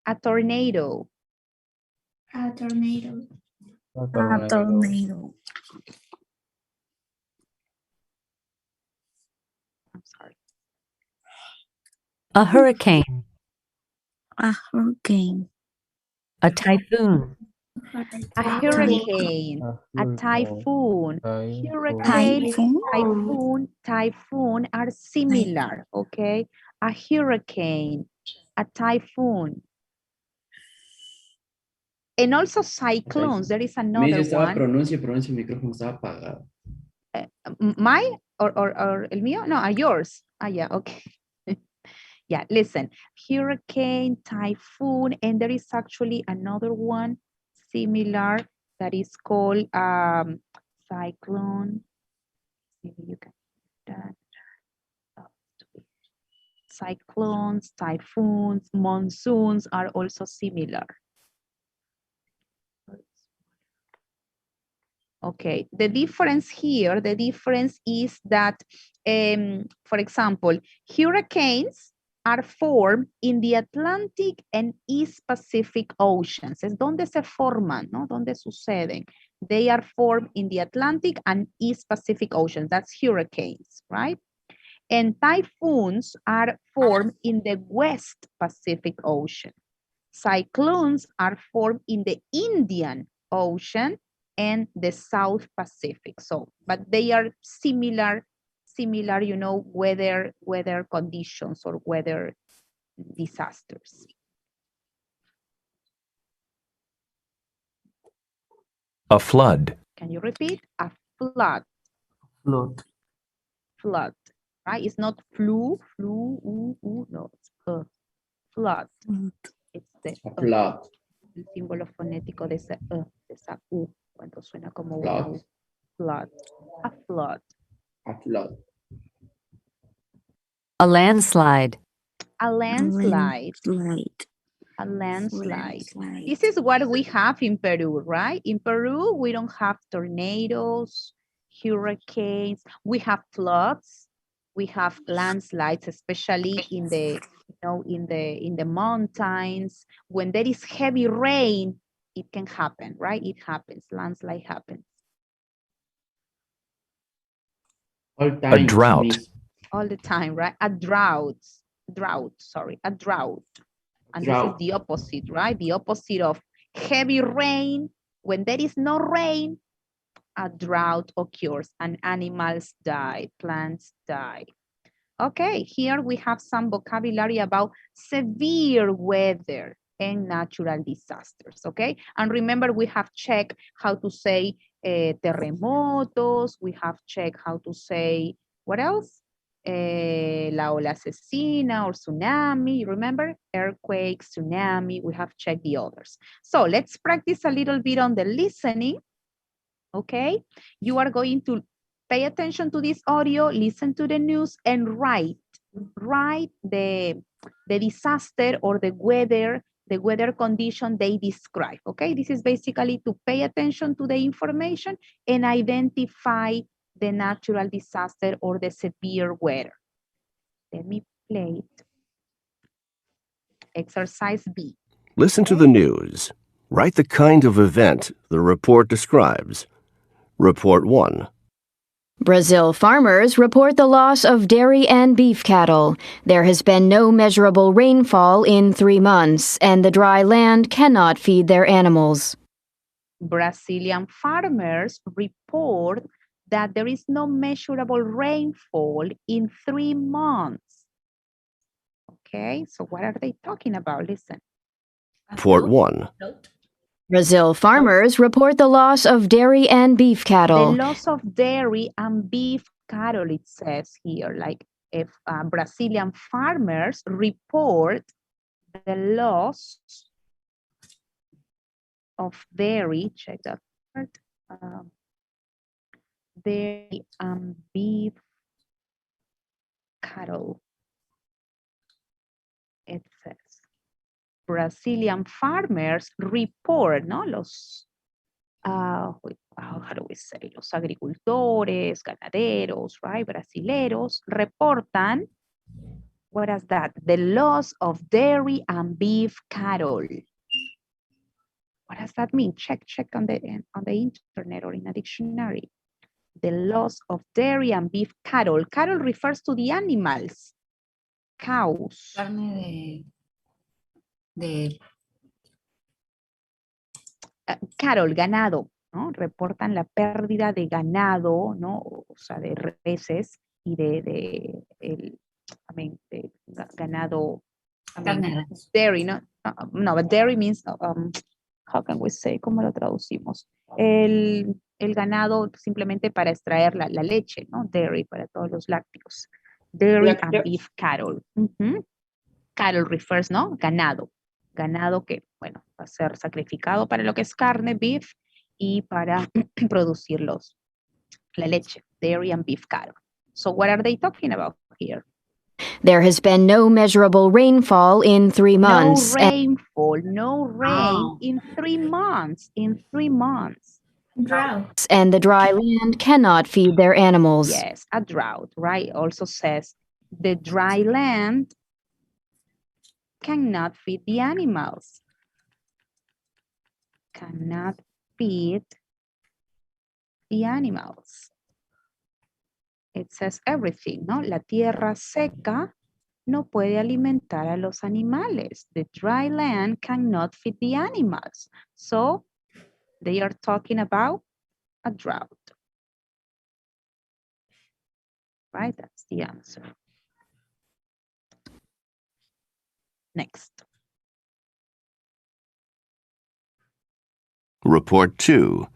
A tornado. A tornado. A tornado. I'm sorry. A hurricane. A hurricane. A typhoon. A hurricane. A typhoon. Hurricane, typhoon are similar, okay? A hurricane, a typhoon. And also cyclones, there is another one. Pronuncia el micrófono estaba apagado. ¿My or el mío? No, yours. Yeah, okay. Yeah, listen. Hurricane, typhoon, and there is actually another one similar that is called cyclone. Maybe you can that. Cyclones, typhoons, monsoons are also similar. Okay, the difference here, the difference is that, for example, hurricanes are formed in the Atlantic and East Pacific Oceans. Es donde se forman, ¿no? Donde suceden. They are formed in the Atlantic and East Pacific Oceans. That's hurricanes, right? And typhoons are formed in the West Pacific Ocean. Cyclones are formed in the Indian Ocean and the South Pacific. So, but they are similar, you know, weather conditions or weather disasters. A flood. Can you repeat? A flood. Flood, right? It's not no, it's a flood. It's the Flood. el símbolo fonético de esa U, cuando suena como Flood. una U. Flood. A flood. A flood. A landslide. A landslide. A landslide. This is what we have in Peru, right? In Peru, we don't have tornadoes, hurricanes. We have floods. We have landslides, especially in the, you know, in the mountains. When there is heavy rain, it can happen, right? It happens. Landslide happens. All time. A drought. All the time, right? A drought. A drought. And this is the opposite, right? The opposite of heavy rain. When there is no rain, a drought occurs and animals die, plants die. Okay, here we have some vocabulary about severe weather and natural disasters, okay? And remember, we have checked how to say terremotos, we have checked how to say, what else? La ola asesina or tsunami, remember? Earthquake, tsunami, we have checked the others. So let's practice a little bit on the listening, okay? You are going to pay attention to this audio, listen to the news, and write the disaster or the weather condition they describe, okay? This is basically to pay attention to the information and identify the natural disaster or the severe weather. Let me play it. Exercise B. Listen to the news. Write the kind of event the report describes. Report 1. Brazil farmers report the loss of dairy and beef cattle. There has been no measurable rainfall in 3 months, and the dry land cannot feed their animals. Brazilian farmers report that there is no measurable rainfall in 3 months. Okay, so what are they talking about? Listen. Report 1. Brazil farmers report the loss of dairy and beef cattle. The loss of dairy and beef cattle, it says here, like if Brazilian farmers report the loss of dairy, check that part, dairy and beef cattle. It says Brazilian farmers report, ¿no? Los, how do we say? Los agricultores, ganaderos, right? Brasileros reportan What is that? The loss of dairy and beef cattle. What does that mean? Check on the internet or in a dictionary. The loss of dairy and beef cattle. Cattle refers to the animals. Cows. Carne de Cattle, ganado, ¿no? Reportan la pérdida de ganado, ¿no? O sea, de reses y de ganado, dairy, ¿no? No, but dairy means, how can we say, ¿cómo lo traducimos? El ganado simplemente para extraer la leche, ¿no? Dairy, para todos los lácteos. Dairy and beef cattle. Cattle refers, ¿no? Ganado. Ganado que, bueno, va a ser sacrificado para lo que es carne, beef, y para producir la leche, dairy and beef cattle. So what are they talking about here? There has been no measurable rainfall in 3 months. No rain in 3 months. In 3 months. Drought. And the dry land cannot feed their animals. Yes, a drought, right? Also says the dry land cannot feed the animals. Cannot feed the animals. It says everything, ¿no? La tierra seca no puede alimentar a los animales. The dry land cannot feed the animals. So they are talking about a drought. Right, that's the answer. Next. Report 2.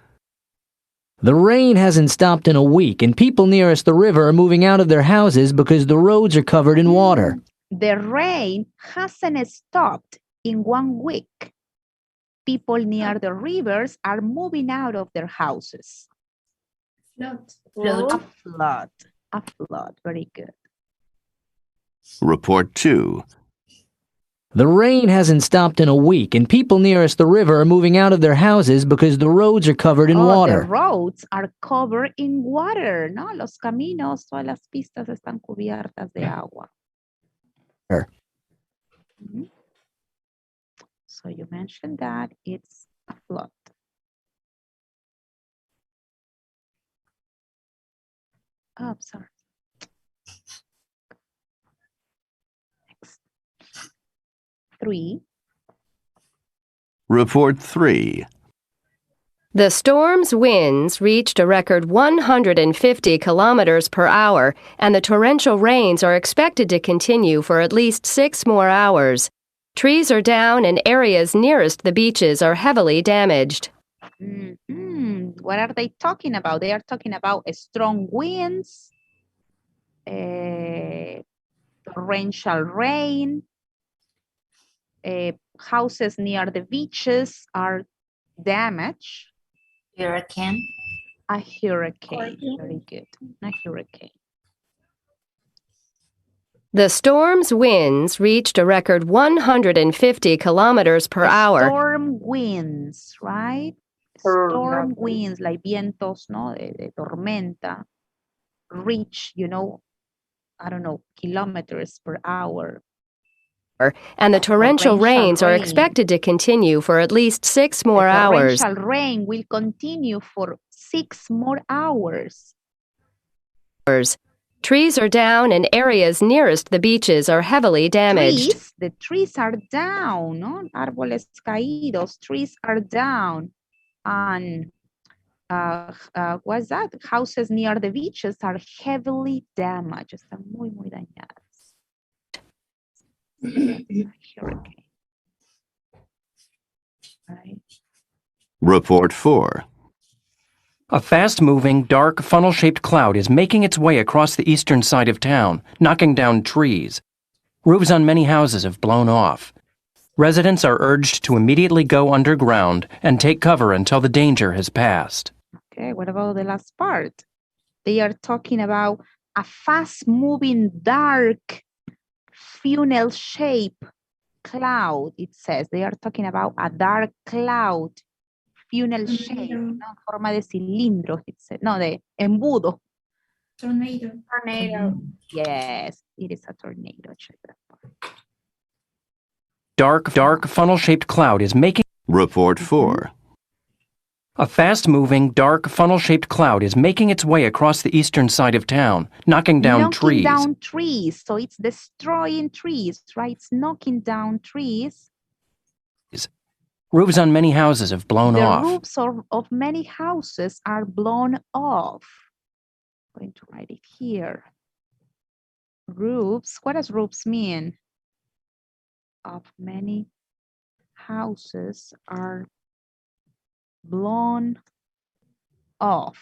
The rain hasn't stopped in a week, and people nearest the river are moving out of their houses because the roads are covered in water. The rain hasn't stopped in 1 week. People near the rivers are moving out of their houses. Flood. A flood. Very good. Report 2. The rain hasn't stopped in a week, and people nearest the river are moving out of their houses because the roads are covered in water. The roads are covered in water, ¿no? Los caminos, todas las pistas están cubiertas de agua. So you mentioned that it's a flood. Oh, sorry. Next. 3. Report 3. The storm's winds reached a record 150 kilometers per hour, and the torrential rains are expected to continue for at least 6 more hours. Trees are down and areas nearest the beaches are heavily damaged. What are they talking about? They are talking about strong winds, torrential rain, houses near the beaches are damaged. hurricane. A hurricane. Very good. A hurricane. The storm's winds reached a record 150 kilometers per hour. Storm winds, right? Storm winds, like vientos, ¿no? De tormenta. Reach, I don't know, kilometers per hour. And the torrential rains are expected to continue for at least 6 more hours. The torrential rain will continue for 6 more hours. Trees are down and areas nearest the beaches are heavily damaged. The trees are down, ¿no? Árboles caídos, trees are down. And what's that? Houses near the beaches are heavily damaged. Están muy, muy dañadas. Hurricane. Right. Report 4. A fast-moving, dark, funnel-shaped cloud is making its way across the eastern side of town, knocking down trees. Roofs on many houses have blown off. Residents are urged to immediately go underground and take cover until the danger has passed. Okay, what about the last part? They are talking about a fast-moving, dark, funnel-shaped cloud, it says. They are talking about a dark cloud, funnel shape, ¿no? Forma de cilindro, it says. No, de embudo. Tornado. Tornado. Yes, it is a tornado. Check that part. Dark funnel-shaped cloud is making Report 4. a fast-moving, dark funnel-shaped cloud is making its way across the eastern side of town, knocking down trees. Knocking down trees. So it's destroying trees, right? It's knocking down trees. Roofs on many houses have blown The off. roofs of many houses are blown off. I'm going to write it here. Roofs, what does roofs mean? Of many houses are blown off.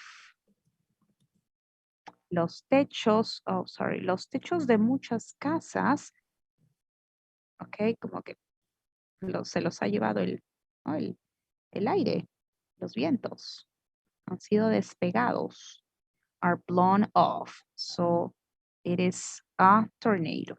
Los techos de muchas casas, ok, como que se los ha llevado ¿no? el aire, los vientos, han sido despegados, are blown off. So it is a tornado.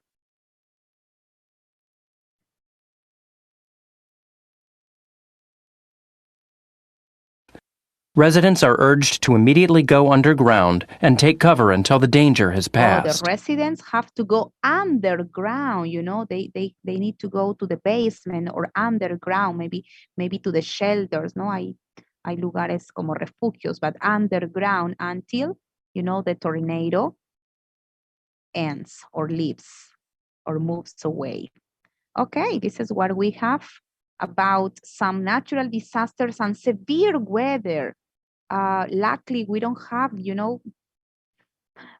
Residents are urged to immediately go underground and take cover until the danger has passed. The residents have to go underground, you know, they need to go to the basement or underground, maybe to the shelters, no? Hay lugares como refugios, but underground until, you know, the tornado ends or leaves or moves away. Okay, this is what we have about some natural disasters and severe weather. Luckily, we don't have, you know,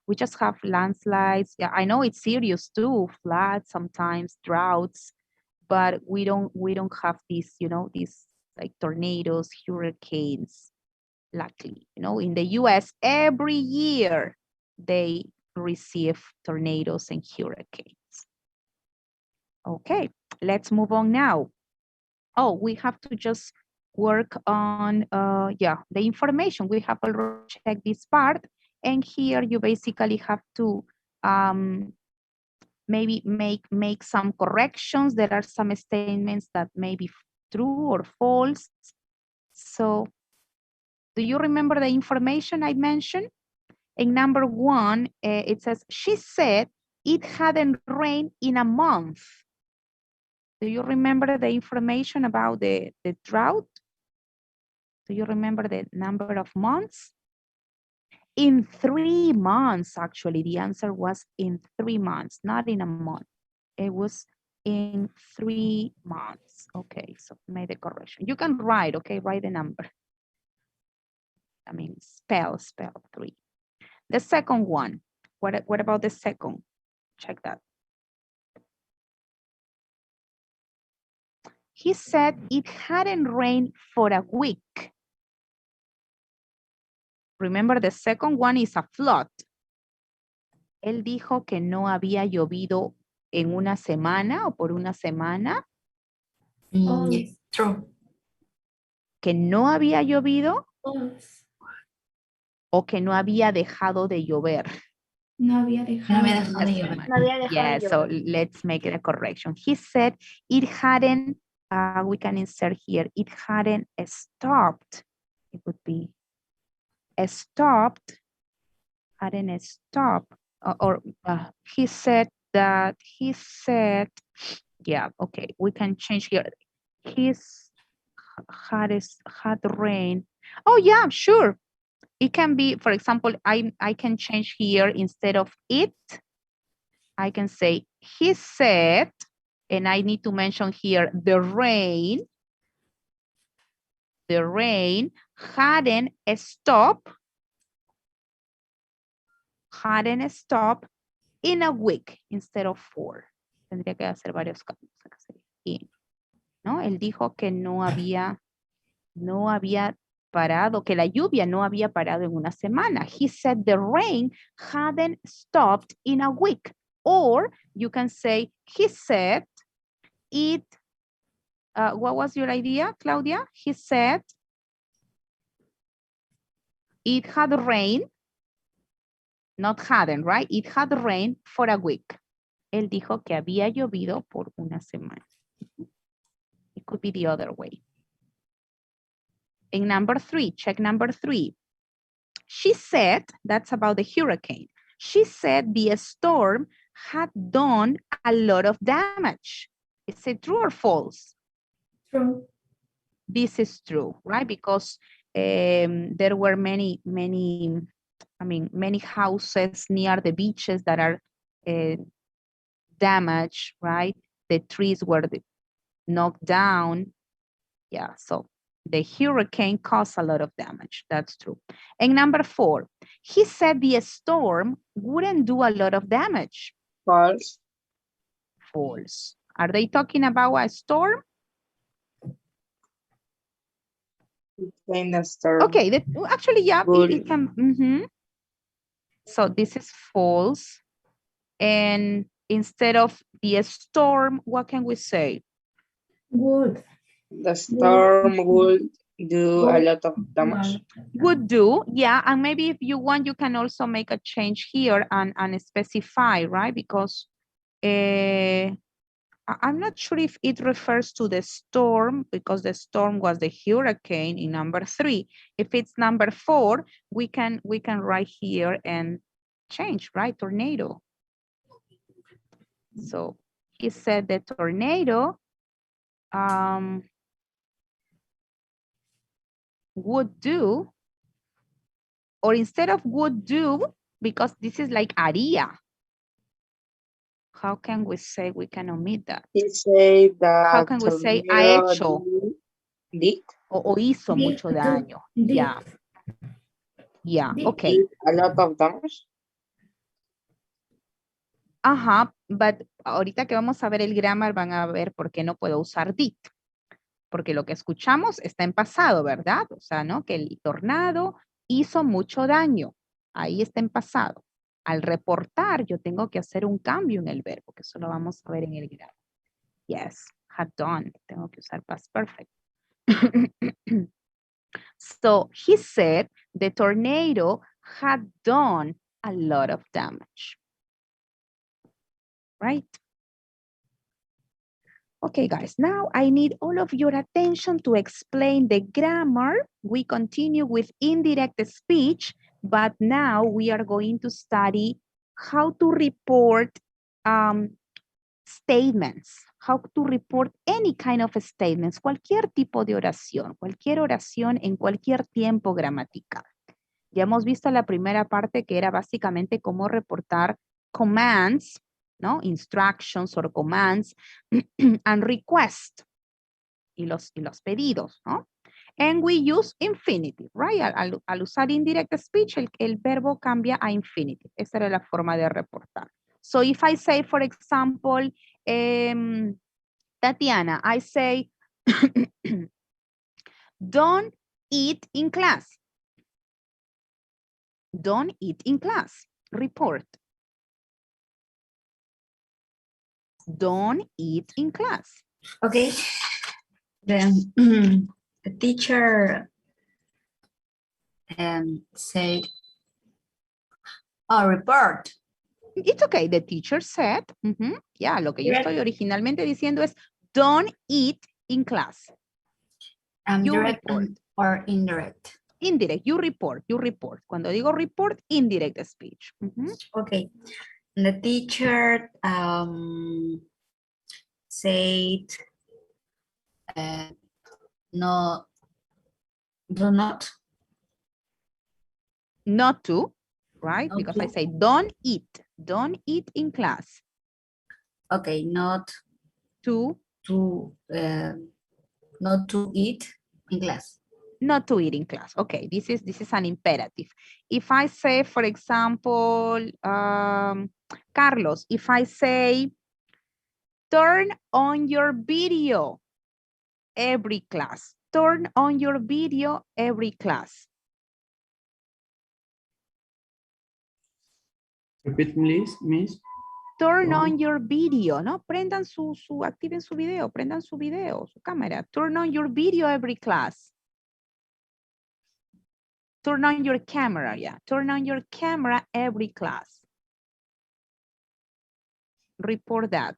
we just have landslides. Yeah, I know it's serious too, floods, sometimes droughts, but we don't have these, you know, these like tornadoes, hurricanes. Luckily, you know, in the US, every year they receive tornadoes and hurricanes. Okay, let's move on now. Oh, we have to just work on, the information. We have already checked this part. And here you basically have to maybe make some corrections. There are some statements that may be true or false. So do you remember the information I mentioned? In number 1, it says, she said it hadn't rained in a month. Do you remember the information about the drought? Do you remember the number of months? In 3 months, actually, the answer was in 3 months, not in a month. It was in 3 months. Okay, so made the correction. You can write, okay, write the number. I mean, spell 3. The second one, what about the second? Check that. He said it hadn't rained for a week. Remember, the second one is a flood. Él dijo que no había llovido en una semana o por una semana. Yes, true. Que no había llovido False. o que no había dejado de llover. No había dejado. No había dejado de llover. No había dejado Yeah, de so llover. let's make it a correction. He said it hadn't, we can insert here, it hadn't stopped. It would be stopped, hadn't stopped. He said, yeah, okay, we can change here. Had rain. Oh yeah, sure. It can be, for example, I can change here instead of it. I can say, he said, and I need to mention here the rain hadn't stopped in a week instead of 4. Tendría que hacer varios cambios. ¿No? Él dijo que no había parado, que la lluvia no había parado en una semana. He said the rain hadn't stopped in a week. Or you can say, he said it, what was your idea, Claudia? He said it had rained, not hadn't, right? It had rained for a week. Él dijo que había llovido por una semana. It could be the other way. In number 3, check number 3. She said, that's about the hurricane. She said the storm had done a lot of damage. Is it true or false? True. This is true, right? Because there were many houses near the beaches that are damaged, right? The trees were knocked down. Yeah, so the hurricane caused a lot of damage. That's true. And number 4, he said the storm wouldn't do a lot of damage. False. False. Are they talking about a storm? In the storm. Okay, actually, yeah, it can. So this is false. And instead of the storm, what can we say? Would. The storm would do a lot of damage. Would do, yeah. And maybe if you want, you can also make a change here and specify, right? Because I'm not sure if it refers to the storm, because the storm was the hurricane in number 3. If it's number 4, we can write here and change, right? Tornado. So he said the tornado would do, or instead of would do, because this is like haría. How can we say we can omit that? He said that How can we say ha hecho? Did. O hizo mucho daño. Yeah. Yeah, okay. A lot of damage. Ajá, but ahorita que vamos a ver el grammar van a ver por qué no puedo usar did. Porque lo que escuchamos está en pasado, ¿verdad? O sea, ¿no? Que el tornado hizo mucho daño. Ahí está en pasado. Al reportar, yo tengo que hacer un cambio en el verbo, que eso lo vamos a ver en el grammar. Yes, had done. Tengo que usar past perfect. So, he said the tornado had done a lot of damage. Right? Okay, guys, now I need all of your attention to explain the grammar. We continue with indirect speech, but now we are going to study how to report statements, how to report any kind of statements, cualquier tipo de cualquier oración en cualquier tiempo gramatical. Ya hemos visto la primera parte que era básicamente cómo reportar commands, ¿no? Instructions or commands and request y los pedidos, ¿no? And we use infinitive, right? Al usar indirect speech, el verbo cambia a infinitive. Esa era la forma de reportar. So if I say, for example, Tatiana, I say, don't eat in class. Don't eat in class. Report. Don't eat in class. Okay. Then the teacher said, report. It's okay. The teacher said, yeah, lo que yo estoy originalmente diciendo es, don't eat in class. You Direct report. Or indirect? Indirect. You report. Cuando digo report, indirect speech. Okay. The teacher said, no, do not. Not to, right? Not because to. I say don't eat in class. Okay, not To not to eat in class. Not to eat in class. Okay, this is an imperative. If I say, for example, Carlos, if I say, turn on your video every class. Turn on your video every class. Repeat, please, miss. Turn on your video, ¿no? Activen su video, prendan su video, su cámara. Turn on your video every class. Turn on your camera, yeah. Turn on your camera every class. Report that.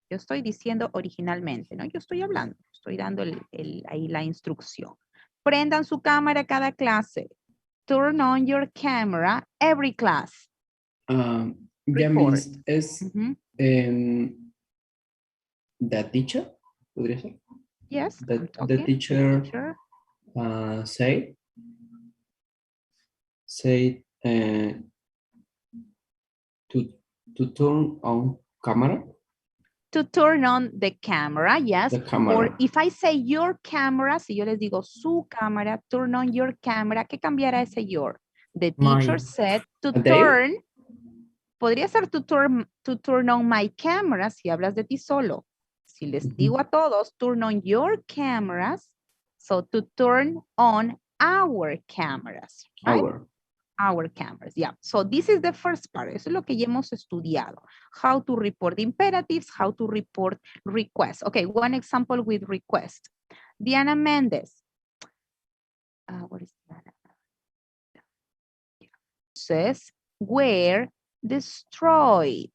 Yo estoy diciendo originalmente, ¿no? Yo estoy hablando, estoy dando ahí la instrucción. Prendan su cámara cada clase. turn on your camera every class. Ya Report. means es the teacher, podría ser. Yes, The teacher, say to turn on camera. To turn on the camera, yes. The camera. Or if I say your camera, si yo les digo su cámara, turn on your camera, ¿qué cambiará ese your? The teacher said to turn, podría ser to turn on my camera si hablas de ti solo. Si les digo a todos, turn on your cameras, so to turn on our cameras, right? Our cameras, yeah. So this is the first part. Eso es lo que ya hemos estudiado. How to report imperatives, how to report requests. Okay, one example with request. Diana Mendez. What is Diana? Says, were destroyed.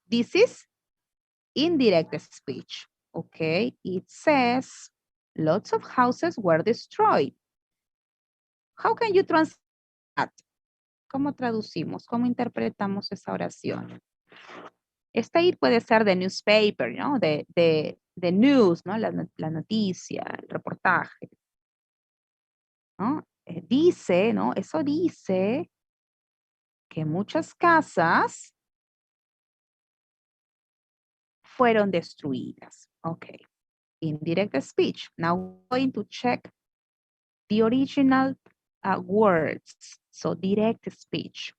This is indirect speech. Okay, it says, lots of houses were destroyed. How can you translate that? ¿Cómo traducimos? ¿Cómo interpretamos esa oración? Esta ahí puede ser de newspaper, ¿no? De news, ¿no? La noticia, el reportaje. ¿No? Dice, ¿no? Eso dice que muchas casas fueron destruidas. Okay. Indirect speech. Now we're going to check the original words. So direct speech.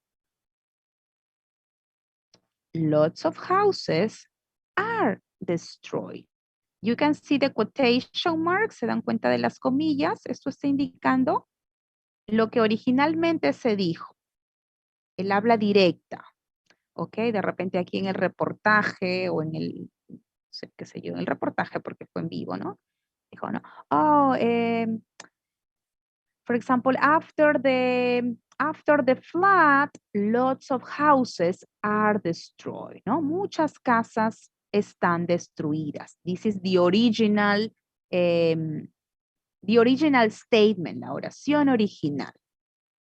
Lots of houses are destroyed. You can see the quotation marks. ¿Se dan cuenta de las comillas? Esto está indicando lo que originalmente se dijo. El habla directa. Ok, de repente aquí en el reportaje o en el, no sé qué sé yo, en el reportaje porque fue en vivo, ¿no? Dijo, no. Oh, for example, after the flood, lots of houses are destroyed, ¿no? Muchas casas están destruidas. This is the original statement, la oración original.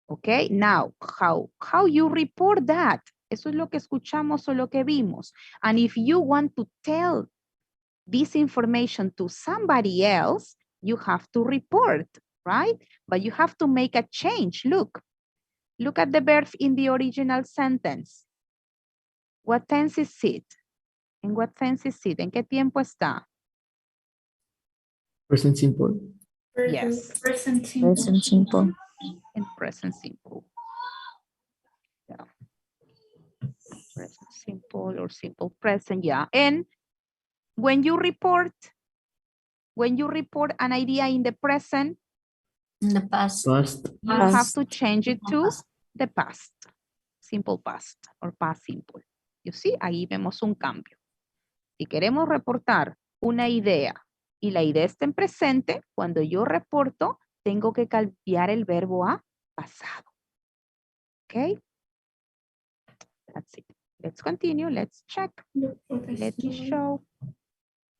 Okay, now, how you report that? Eso es lo que escuchamos o lo que vimos. And if you want to tell this information to somebody else, you have to report, right? But you have to make a change. Look at the verb in the original sentence. What tense is it? ¿En what tense is it? ¿En qué tiempo está? Present simple. Yes. Present simple. Present simple. In present simple. Yeah. Present simple or simple present, yeah. And when you report an idea in the present, In the past. you have to change it to the past. Simple past or past simple. You see, ahí vemos un cambio. Si queremos reportar una idea y la idea está en presente, cuando yo reporto, tengo que cambiar el verbo a pasado. Okay? That's it. Let's continue. Let's check. Let's show.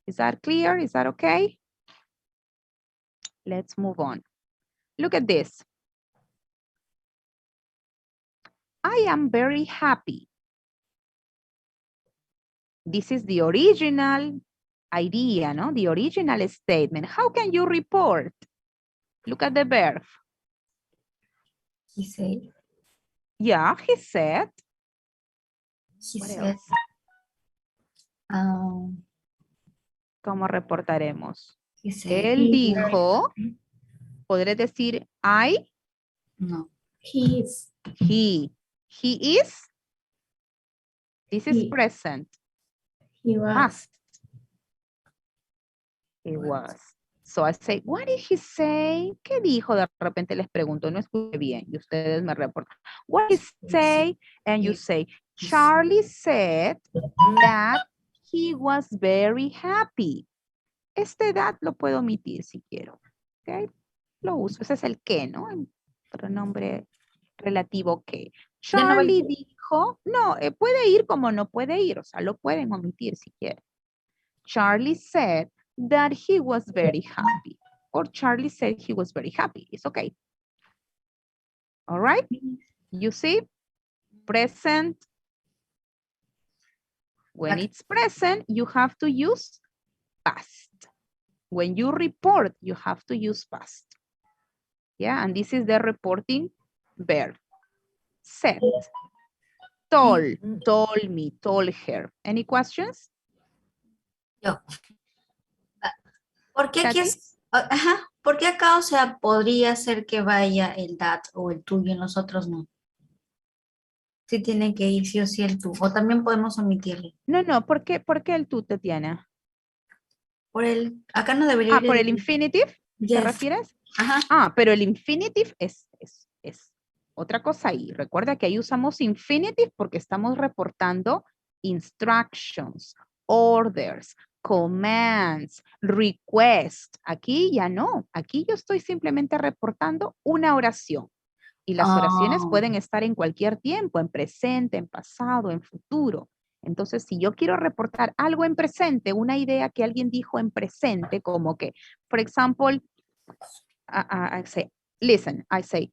Is that clear? Is that okay? Let's move on. Look at this. I am very happy. This is the original idea, no? The original statement. How can you report? Look at the verb. He said. Yeah, he said. He What said. ¿Cómo reportaremos? He said. Él dijo, ¿podré decir I? No. He is. He is? This is present. He was. Past. He was. So I say, what did he say? ¿Qué dijo? De repente les pregunto, no escuché bien. Y ustedes me reportan. What did he say? And you say, Charlie said that he was very happy. Este that lo puedo omitir si quiero. ¿Ok? Lo uso. Ese es el que, ¿no? El pronombre relativo que. Charlie dijo, no, puede ir como no puede ir. O sea, lo pueden omitir si quieren. Charlie said that he was very happy. or Charlie said he was very happy. It's okay. All right? You see? Present. When it's present, you have to use past. When you report, you have to use past. Yeah, and this is the reporting verb. Said. Told me, told her. Any questions? Yo. ¿Por qué aquí Katy? es? Ajá. ¿Por qué acá, o sea, podría ser que vaya el that o el tú y en los otros no? Sí tiene que ir sí o sí el tú. O también podemos omitirlo. No, ¿por qué el tú, Tatiana? Acá no debería ir ¿por el infinitive? ¿Te Yes. refieres? Ajá. Pero el infinitive es otra cosa ahí. Recuerda que ahí usamos infinitive porque estamos reportando instructions, orders, commands, requests. Aquí ya no. Aquí yo estoy simplemente reportando una oración. Y las oraciones pueden estar en cualquier tiempo, en presente, en pasado, en futuro. Entonces, si yo quiero reportar algo en presente, una idea que alguien dijo en presente, como que, for example, I say, listen, I say,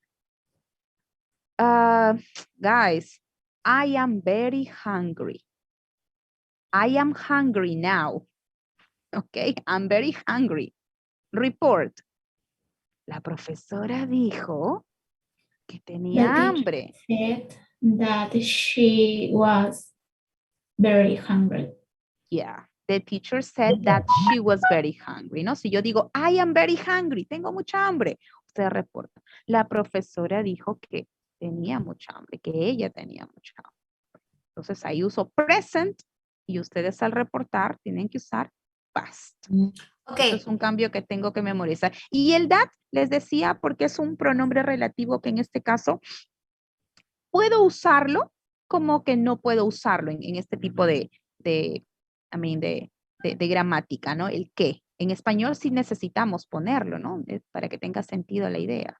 guys, I am very hungry. I am hungry now. Okay, I'm very hungry. Report. La profesora dijo que tenía hambre. Said that she was very hungry. Yeah, the teacher said that she was very hungry, ¿no? Si yo digo, I am very hungry, tengo mucha hambre, usted reporta. La profesora dijo que tenía mucha hambre, que ella tenía mucha hambre. Entonces ahí uso present y ustedes al reportar tienen que usar past. Okay. Eso es un cambio que tengo que memorizar. Y el that, les decía, porque es un pronombre relativo que en este caso puedo usarlo como que no puedo usarlo en este tipo de gramática, ¿no? El qué. En español sí necesitamos ponerlo, ¿no? Para que tenga sentido la idea.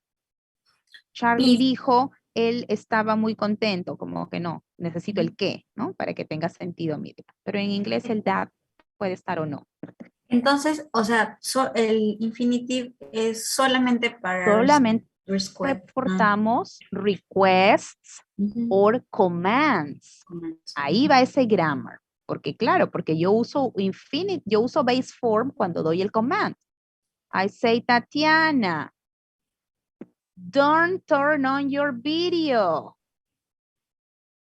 Charlie dijo, él estaba muy contento, como que no, necesito el qué, ¿no? Para que tenga sentido mi idea. Pero en inglés el that puede estar o no. Entonces, o sea, el infinitive es solamente para Solamente reportamos requests or commands. Ahí va ese grammar. Porque claro, porque yo uso infinite, yo uso base form cuando doy el command. I say, Tatiana, don't turn on your video.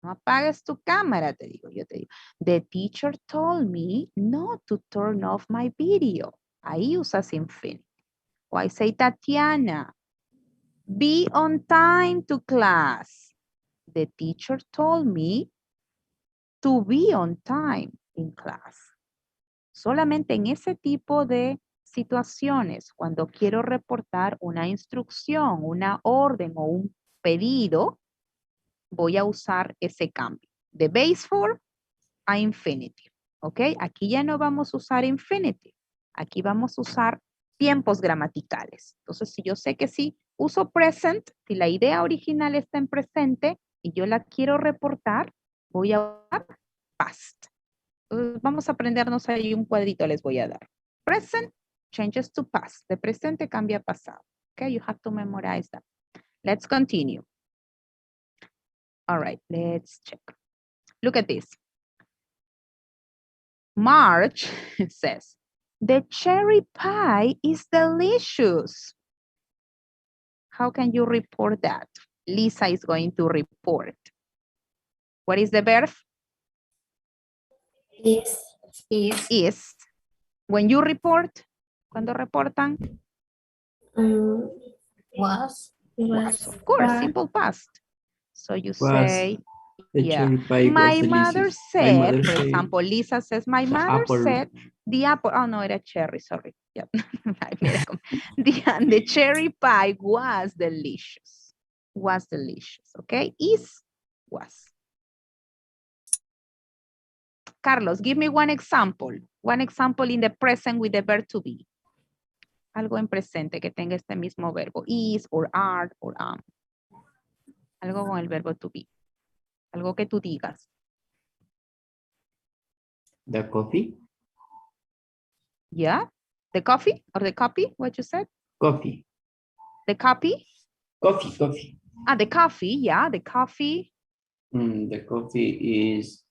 No apagues tu cámara, te digo. Yo te digo, the teacher told me not to turn off my video. Ahí usas infinite. O I say, Tatiana, be on time to class. The teacher told me to be on time in class. Solamente en ese tipo de situaciones, cuando quiero reportar una instrucción, una orden o un pedido, voy a usar ese cambio. De base form a infinitive. ¿Ok? Aquí ya no vamos a usar infinitive. Aquí vamos a usar tiempos gramaticales. Entonces, si yo sé que si uso present, si la idea original está en presente y yo la quiero reportar, voy a usar past. Entonces, vamos a aprendernos ahí un cuadrito, les voy a dar. Present changes to past. De presente cambia a pasado. Okay, you have to memorize that. Let's continue. All right, let's check. Look at this. March says, the cherry pie is delicious. How can you report that? Lisa is going to report. What is the verb? Is. When you report, cuando reportan? Was. Of course, simple past. So you say, yeah. My mother said, for example, Lisa says, my mother said the apple, oh no, era cherry, sorry. Yep. the cherry pie was delicious. Was delicious, okay? Is, was. Carlos, give me one example. One example in the present with the verb to be. Algo en presente que tenga este mismo verbo. Is, or are, or am. Algo con el verbo to be. Algo que tú digas. The coffee. Yeah? The coffee or the copy? What you said? Coffee. The copy? Coffee. Ah, the coffee, yeah, the coffee. The coffee is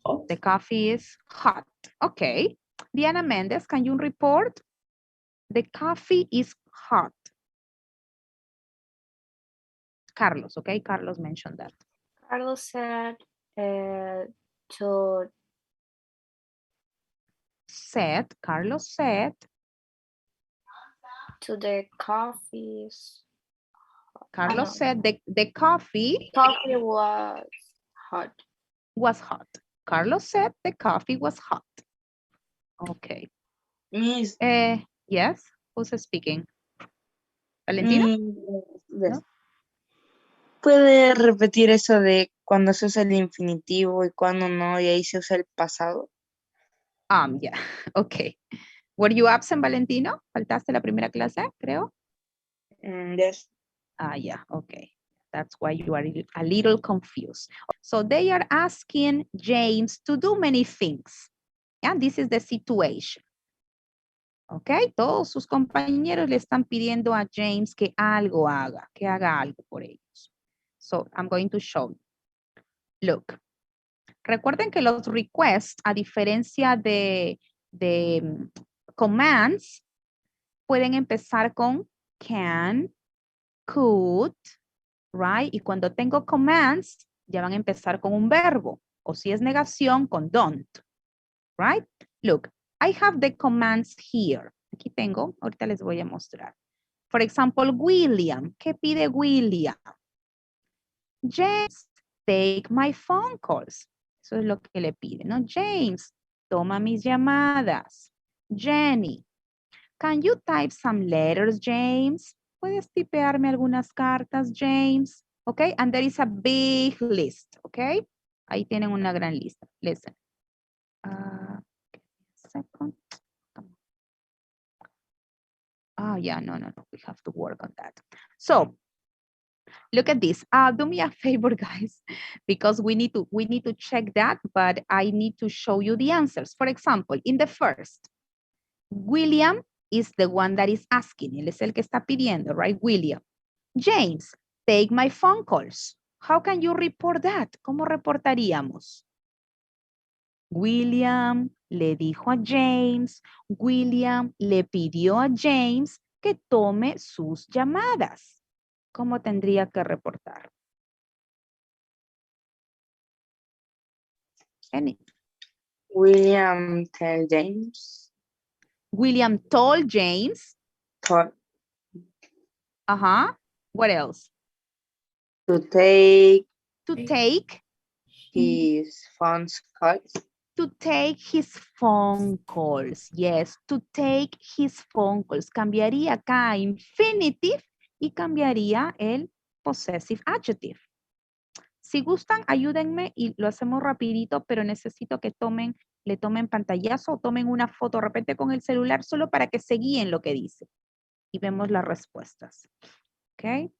hot. The coffee is hot. Okay. Diana Mendez, can you report? The coffee is hot. Carlos, okay? Carlos mentioned that. Carlos said Carlos said. To the coffees. Carlos said the coffee. Coffee was hot. Was hot. Carlos said the coffee was hot. Okay. Miss. Yes, who's speaking? ¿Valentina? ¿No? ¿Puede repetir eso de cuando se usa el infinitivo y cuando no, y ahí se usa el pasado? Yeah, okay. Were you absent, Valentino? ¿Faltaste la primera clase, creo? Yes. Yeah, okay. That's why you are a little confused. So they are asking James to do many things. And this is the situation. Okay, todos sus compañeros le están pidiendo a James que algo haga, que haga algo por ellos. So I'm going to show you. Look. Recuerden que los requests, a diferencia de commands, pueden empezar con can, could, right? Y cuando tengo commands, ya van a empezar con un verbo. O si es negación, con don't, right? Look, I have the commands here. Aquí tengo, ahorita les voy a mostrar. For example, William. ¿Qué pide William? James, take my phone calls. Eso es lo que le pide, ¿no? James, toma mis llamadas. Jenny, can you type some letters, James? ¿Puedes tipearme algunas cartas, James? Okay, and there is a big list, okay? Ahí tienen una gran lista. Listen. Second. Yeah, no. We have to work on that. So, look at this. Do me a favor, guys, because we need to check that, but I need to show you the answers. For example, in the first, William is the one that is asking. Él es el que está pidiendo, right? William. James, take my phone calls. How can you report that? ¿Cómo reportaríamos? William le dijo a James, William le pidió a James que tome sus llamadas. ¿Cómo tendría que reportar? William tell James. William told James. What else? To take his phone calls. To take his phone calls. Yes, to take his phone calls. Cambiaría acá infinitive y cambiaría el possessive adjective. Si gustan, ayúdenme y lo hacemos rapidito, pero necesito que le tomen pantallazo o tomen una foto de repente con el celular solo para que se guíen lo que dice. Y vemos las respuestas. Okay.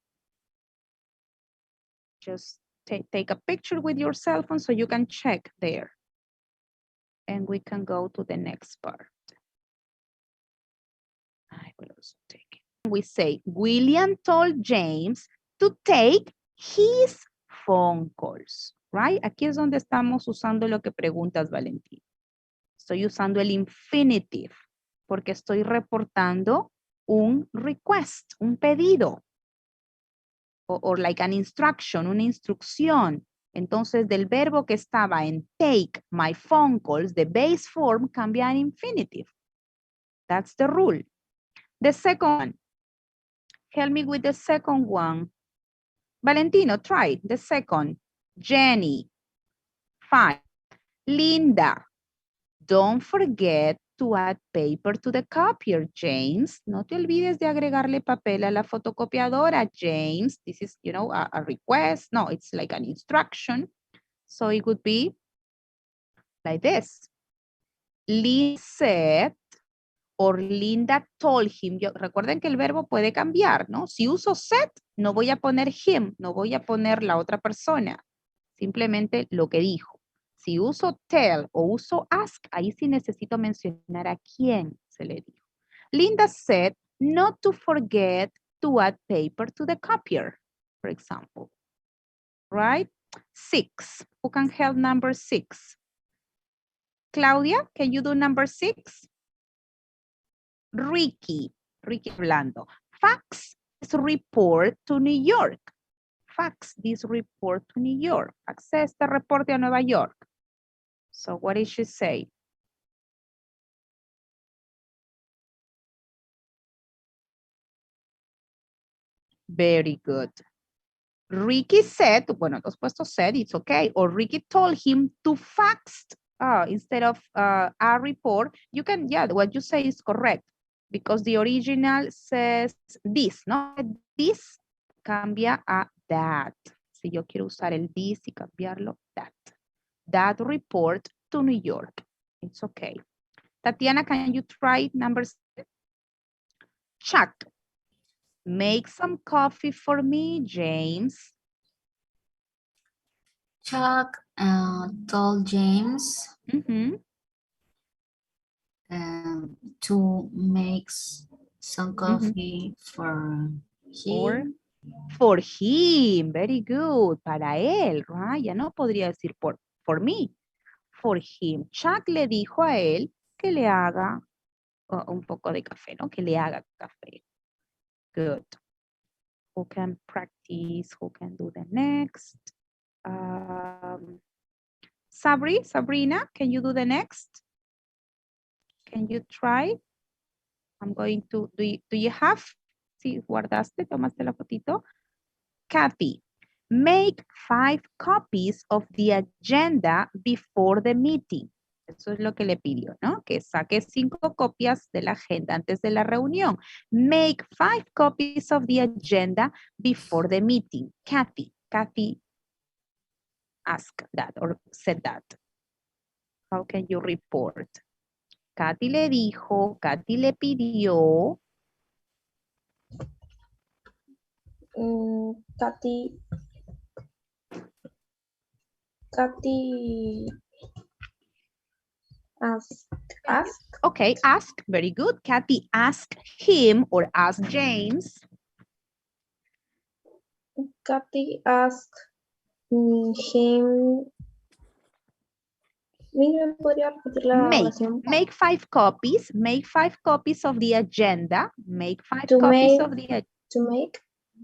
Just take a picture with your cell phone so you can check there. And we can go to the next part. I will also take it. We say, William told James to take his phone calls, right? Aquí es donde estamos usando lo que preguntas, Valentín. Estoy usando el infinitive porque estoy reportando un request, un pedido. Or like an instruction, una instrucción. Entonces, del verbo que estaba en take my phone calls, the base form cambia en infinitive. That's the rule. The second one. Help me with the second one. Valentino, try the second. Jenny. 5. Linda. Don't forget to add paper to the copier, James. No te olvides de agregarle papel a la fotocopiadora, James. This is, you know, a request. No, it's like an instruction. So it would be like this. Linda said, or Linda told him. Recuerden que el verbo puede cambiar, ¿no? Si uso said, no voy a poner him, no voy a poner la otra persona. Simplemente lo que dijo. Si uso tell o uso ask, ahí sí necesito mencionar a quién se le dijo. Linda said not to forget to add paper to the copier, for example. Right? 6. Who can help number 6? Claudia, can you do number 6? Ricky hablando. Fax is report to New York. Fax this report to New York. Fax este reporte a Nueva York. So what did she say? Very good. Ricky said, bueno, los puestos said, it's okay. Or Ricky told him to fax instead of a report. You can, yeah, what you say is correct. Because the original says this, ¿no? This cambia a that. Si yo quiero usar el this y cambiarlo, that. That report to New York. It's okay. Tatiana, can you try number 6? Chuck. Make some coffee for me, James. Chuck told James to make some coffee for him. For him, very good. Para él, right? Ya no podría decir for me. For him. Chuck le dijo a él que le haga un poco de café, ¿no? Que le haga café. Good. Who can practice? Who can do the next? Sabrina, can you do the next? Can you try? I'm going to, do you have? Si guardaste, tomaste la fotito. Kathy, make 5 copies of the agenda before the meeting. Eso es lo que le pidió, ¿no? Que saque 5 copias de la agenda antes de la reunión. Make 5 copies of the agenda before the meeting. Kathy asked that or said that. How can you report? Kathy le dijo, Kathy le pidió. Kathy ask. Okay, ask. Very good. Kathy asked him or asked James. Kathy asked him. Make 5 copies. Make 5 copies of the agenda. Make 5 To copies make, of the agenda.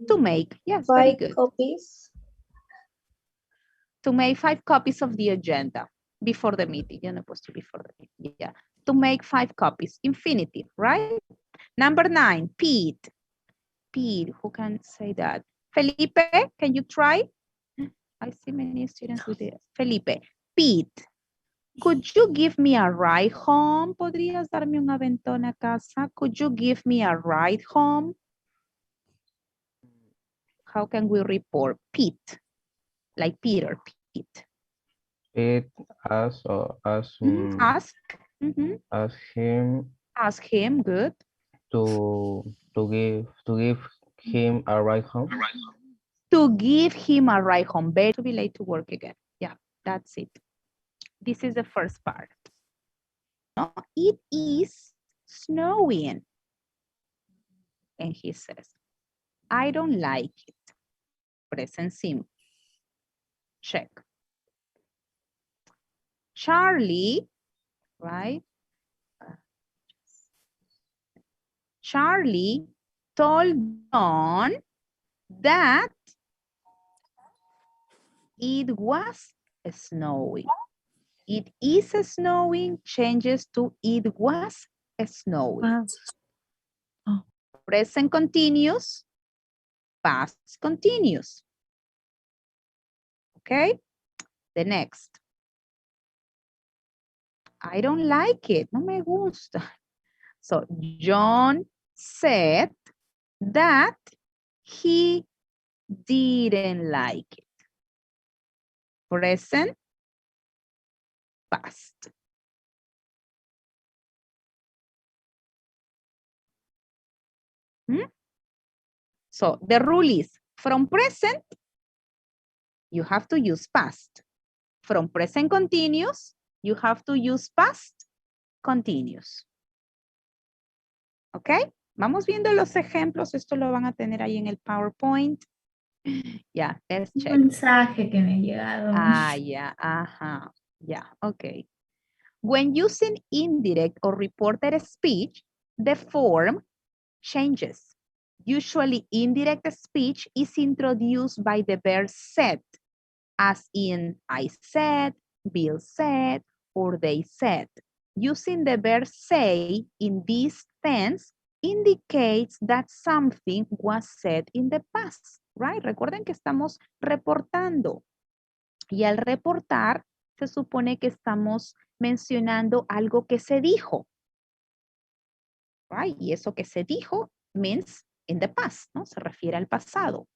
To make. Yes, 5 very good. copies. To make 5 copies of the agenda before the meeting. Yo no he puesto before the meeting. Yeah. To make 5 copies. Infinitive, right? Number 9, Pete. Pete, who can say that? Felipe, can you try? I see many students with it. Felipe. Pete, could you give me a ride home? ¿Podrías darme un aventón a casa? Could you give me a ride home? How can we report? Pete, like Peter, Pete. It ask or ask. Ask. Ask him. Ask him. Good. To give him a ride home. To give him a ride home. Better to be late to work again. Yeah, that's it. This is the first part. No, it is snowing. And he says, I don't like it. Present simple. Check. Charlie, right? Charlie told John that it was snowing. It is snowing changes to it was snowing. Present continuous, past continuous. Okay? The next. I don't like it. No me gusta. So John said that he didn't like it. Present, past. So the rule is from present, you have to use past. from present continuous, you have to use past continuous. ¿Ok? Vamos viendo los ejemplos. Esto lo van a tener ahí en el PowerPoint. Ya, let's Un check. mensaje que me ha llegado. Ah, ya, ajá. Ya, ok. When using indirect or reported speech, the form changes. Usually, indirect speech is introduced by the verb said, as in I said, Bill said, or they said. Using the verb say in this tense indicates that something was said in the past, right? Recuerden que estamos reportando. Y al reportar, se supone que estamos mencionando algo que se dijo, right? Y eso que se dijo means in the past, ¿no? Se refiere al pasado,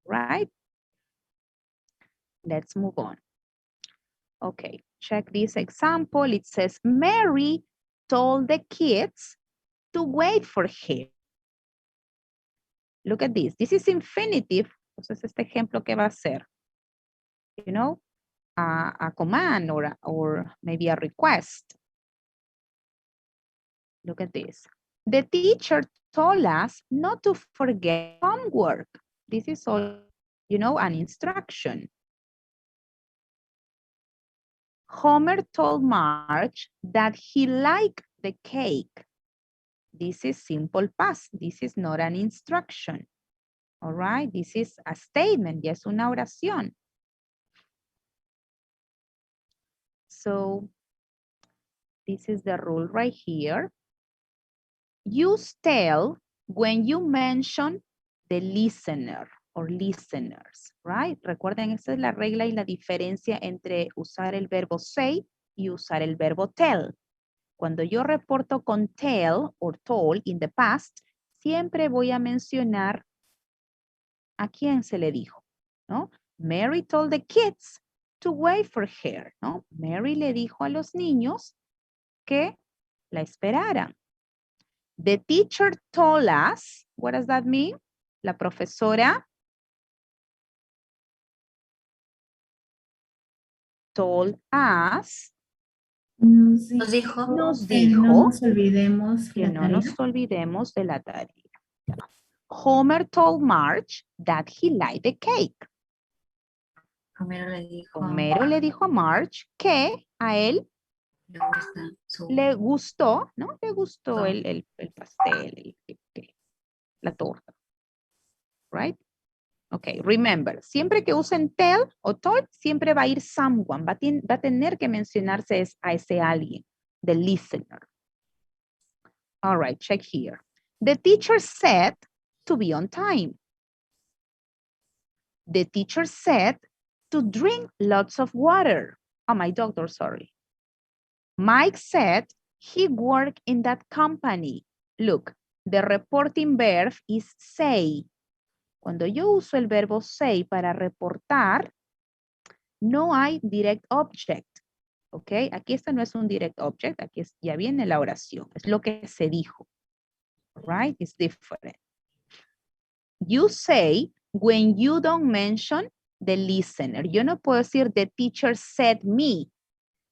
right? Let's move on. Okay, check this example. It says, Mary told the kids to wait for him. Look at this. This is infinitive. Entonces, este ejemplo, ¿qué va a ser? You know, a command or maybe a request. Look at this. The teacher told us not to forget homework. This is all, you know, an instruction. Homer told Marge that he liked the cake. This is simple past. This is not an instruction. All right, this is a statement. Ya es una oración. So, this is the rule right here. Use tell when you mention the listener or listeners, right? Recuerden, esa es la regla y la diferencia entre usar el verbo say y usar el verbo tell. Cuando yo reporto con tell or told in the past, siempre voy a mencionar a quién se le dijo, ¿no? Mary told the kids to wait for her, ¿no? Mary le dijo a los niños que la esperaran. The teacher told us, what does that mean? La profesora told us, Nos dijo que no nos olvidemos que la no tarea. nos olvidemos de la tarea. Homer told Marge that he liked the cake. Homero le dijo a Marge que a él le gustó, ¿no? Le gustó el pastel, la torta. Right? Ok, remember, siempre que usen tell o told, siempre va a ir someone, va a tener que mencionarse a ese alguien, the listener. All right, check here. The teacher said to be on time. The teacher said to drink lots of water. Oh, my doctor, sorry. Mike said he worked in that company. Look, the reporting verb is say. Cuando yo uso el verbo say para reportar, no hay direct object. ¿Ok? Aquí este no es un direct object, aquí ya viene la oración. Es lo que se dijo. Right? It's different. You say when you don't mention the listener. Yo no puedo decir the teacher said me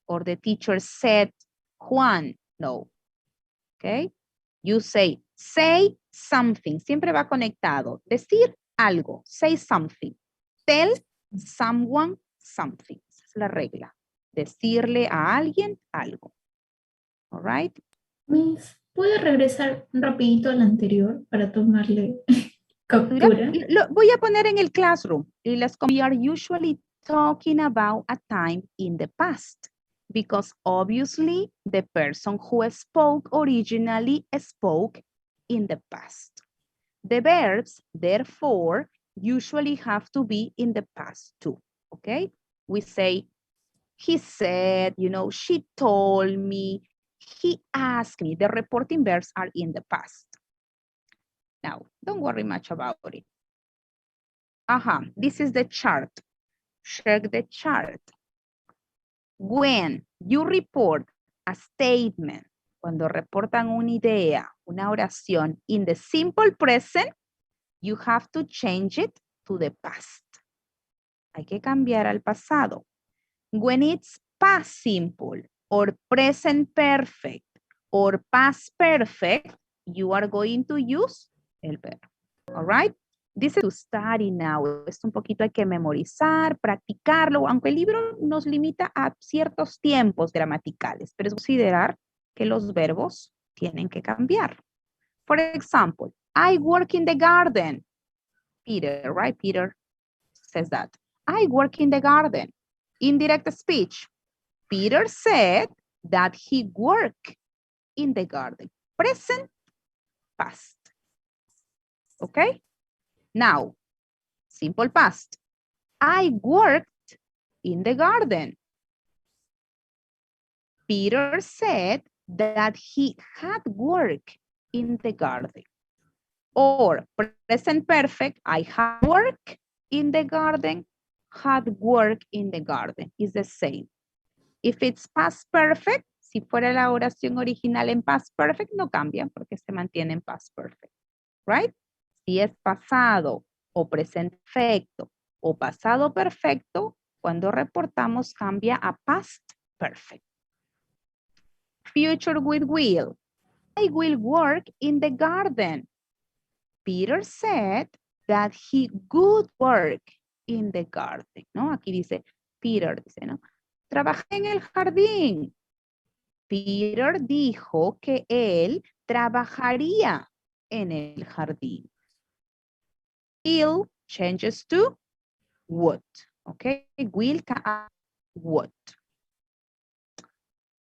or the teacher said Juan. No. ¿Ok? You say something. Siempre va conectado. Decir algo. Say something. Tell someone something. Esa es la regla. Decirle a alguien algo. All right? Miss, ¿puede regresar rapidito al anterior para tomarle captura? Lo voy a poner en el classroom. We are usually talking about a time in the past because obviously the person who spoke originally spoke in the past. The verbs, therefore, usually have to be in the past too, okay? We say, he said, you know, she told me, he asked me. The reporting verbs are in the past. Now, don't worry much about it. This is the chart. Check the chart. When you report a statement, cuando reportan una idea, una oración, in the simple present, you have to change it to the past. Hay que cambiar al pasado. When it's past simple or present perfect or past perfect, you are going to use el verbo. All right? This is to study now. Esto un poquito hay que memorizar, practicarlo, aunque el libro nos limita a ciertos tiempos gramaticales, pero es considerar que los verbos tienen que cambiar. For example, I work in the garden. Peter, right? Peter says that. I work in the garden. Indirect speech. Peter said that he worked in the garden. Present, past. Okay? Now, simple past. I worked in the garden. Peter said that he had work in the garden. Or present perfect, I had work in the garden, had work in the garden. Is the same. If it's past perfect, si fuera la oración original en past perfect, no cambia porque se mantiene en past perfect. Right? Si es pasado o presente perfecto o pasado perfecto, cuando reportamos cambia a past perfect. Future with will. I will work in the garden. Peter said that he would work in the garden, ¿no? Aquí dice, Peter dice, ¿no? Trabajé en el jardín. Peter dijo que él trabajaría en el jardín. Will changes to would, okay? Will would.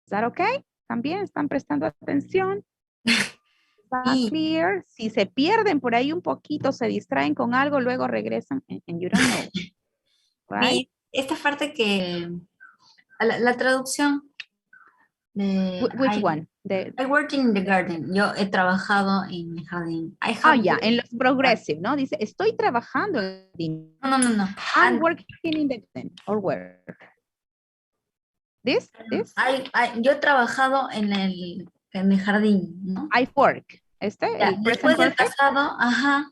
Is that okay? ¿También están prestando atención? Sí. Clear. Si se pierden por ahí un poquito, se distraen con algo, luego regresan and you don't know. Right? Sí, esta parte que la traducción de Which one? I work in the garden. Yo he trabajado en el jardín. Ya, en los progressive, ¿no? Dice, estoy trabajando en el jardín. No. I'm working in the garden. Or where? This? Yo he trabajado en el jardín, ¿no? I work. Ya, después del pasado, ajá.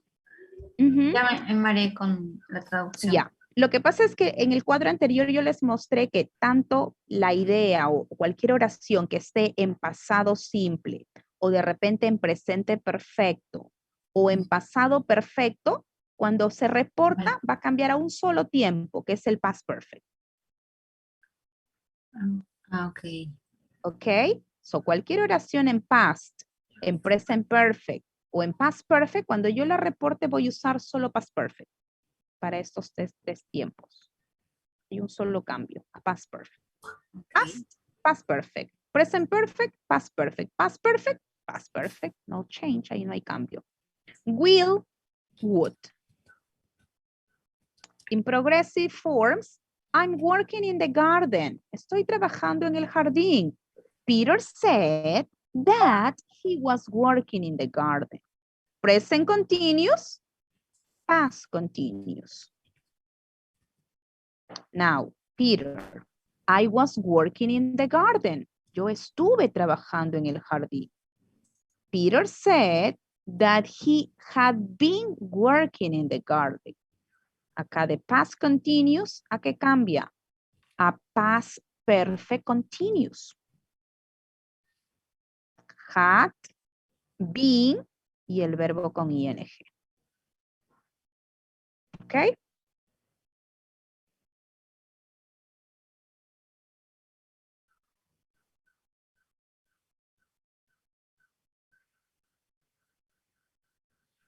Ya me mareé con la traducción. Ya. Lo que pasa es que en el cuadro anterior yo les mostré que tanto la idea o cualquier oración que esté en pasado simple o de repente en presente perfecto o en pasado perfecto, cuando se reporta va a cambiar a un solo tiempo, que es el past perfect. Ok. Ok. So cualquier oración en past, en present perfect o en past perfect, cuando yo la reporte voy a usar solo past perfect para estos tres tiempos. Hay un solo cambio, a past perfect. Past perfect. Present perfect, past perfect. Past perfect, past perfect. No change, ahí no hay cambio. Will, would. In progressive forms, I'm working in the garden. Estoy trabajando en el jardín. Peter said that he was working in the garden. Present continuous, past continuous. Now, Peter, I was working in the garden. Yo estuve trabajando en el jardín. Peter said that he had been working in the garden. Acá de past continuous, ¿a qué cambia? A past perfect continuous. Had, been y el verbo con ing. ¿Ok?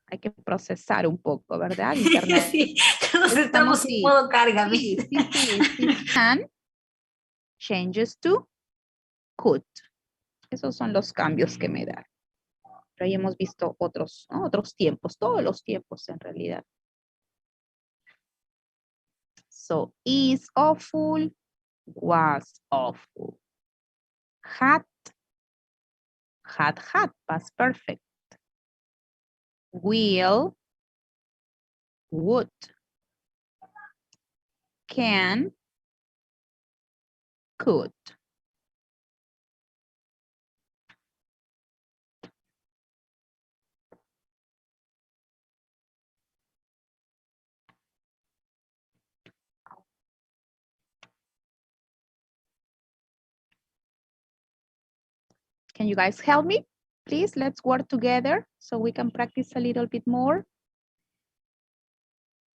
Hay que procesar un poco, ¿verdad? Internet. Sí, estamos en modo carga. Sí. Can changes to could. Esos son los cambios que me da. Pero ahí hemos visto otros, ¿no? Otros tiempos, todos los tiempos en realidad. So, is awful, was awful. Had, past perfect. Will, would. Can, could. Can you guys help me? Please, let's work together so we can practice a little bit more.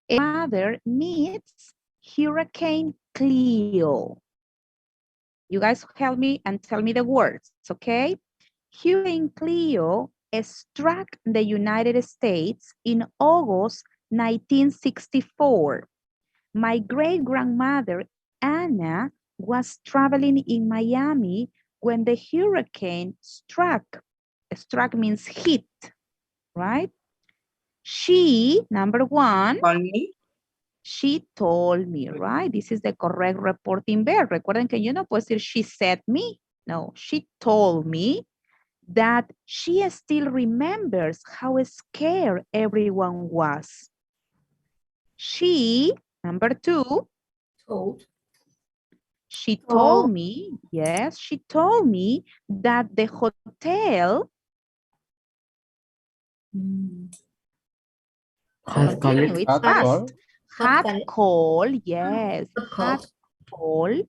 A mother meets Hurricane Cleo. You guys help me and tell me the words, okay? Hurricane Cleo struck the United States in August 1964. My great-grandmother, Anna, was traveling in Miami when the hurricane struck. Struck means hit, right? She, number one, she told me, right? This is the correct reporting verb. Recuerden que yo no puedo decir she said me. No, she told me that she still remembers how scared everyone was. She, number two, she told me, yes, she told me that the hotel Had continue, it's fast. Had called, yes, had called